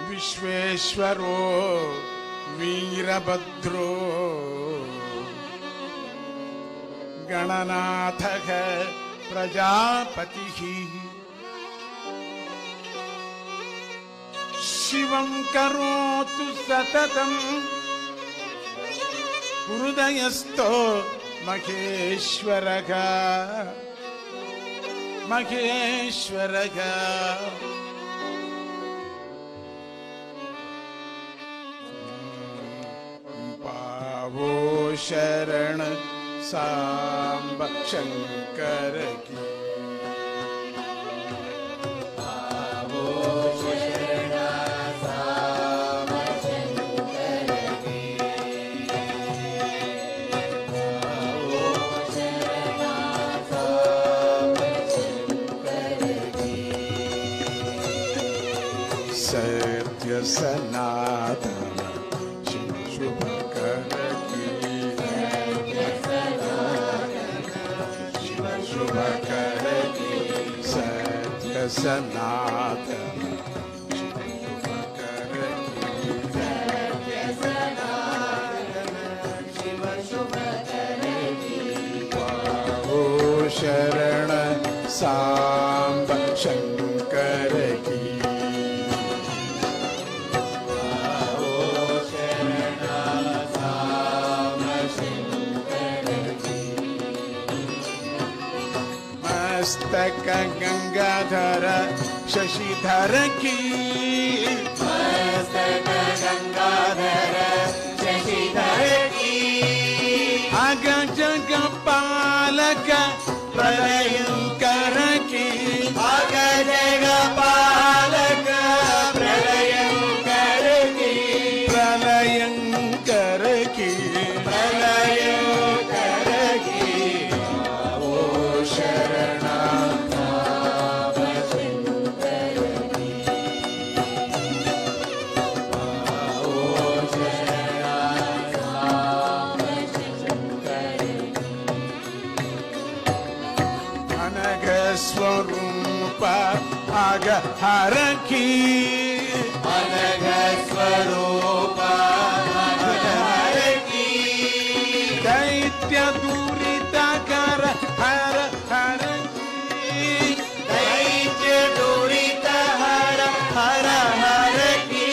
विश्वेश्वरो वीरभद्रो गणनाथः प्रजापतिः शिवं करोतु सततं हृदयस्थो महेश्वरः महेश्वरः पावो शरण सांब शंकर की सत्य सनातन शिव शुभ कर की शिव शुभ कर की सत्य सनातन शिव शुभ कर की सत्य सनातन शिव शुभ कर की पावो शरण सांब शंकर की मस्तक गंगाधर शशिधर की मस्तक गंगाधर शशिधर की अग जग पालक प्रलयंकर की अग जग पालक प्रलयंकर की प्रलयंकर की प्रलयंकर की ओ शरण स्वरूप आग हर की अनघ स्वरूप हर की दैत्य दूरित कर हर हर की दैत्य दूरित हर हर हर की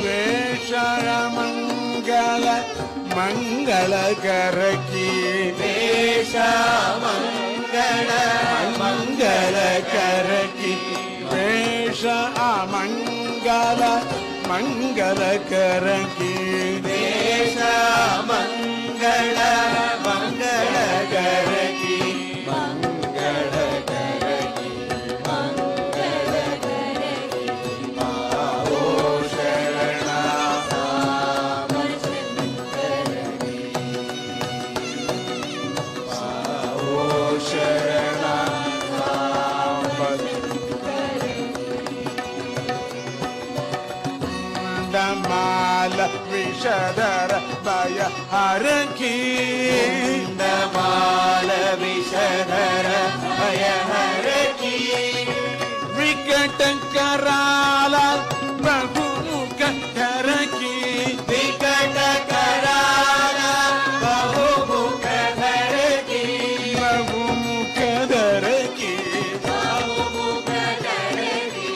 वेषय मंगल मंगल कर की वेश मंगल मंगल कर की वेश अमंगल मंगल कर की वेश मंगल मंगल कर की मंगल कर की मंगल कर की पावो शरण सांब शंकर की पावो शरण माल विषधर भय हर की माल विषधर भय हर की विकट कराल बहुमुख धर की विकट कराल बहुमुख धर की बहुमुख धर की बहुमुख धर की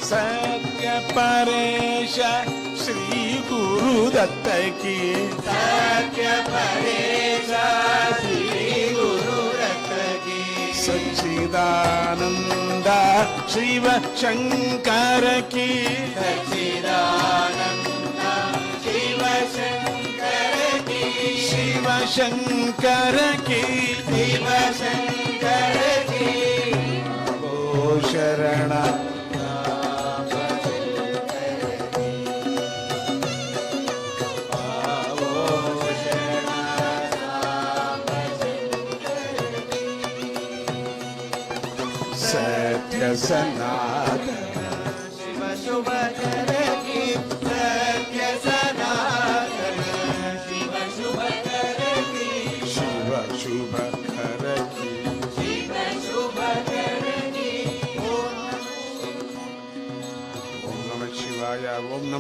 सत्य परेश श्री गुरुदत्त की सत्य परेश श्री गुरुदत्त की सच्चिदानंद शिव शंकर की सच्चिदानंद शिव शंकर की शिव शंकर की शिव शंकर की ओ शरण सत्य सनातन शिव शुभ कर की सत्य सनातन शिव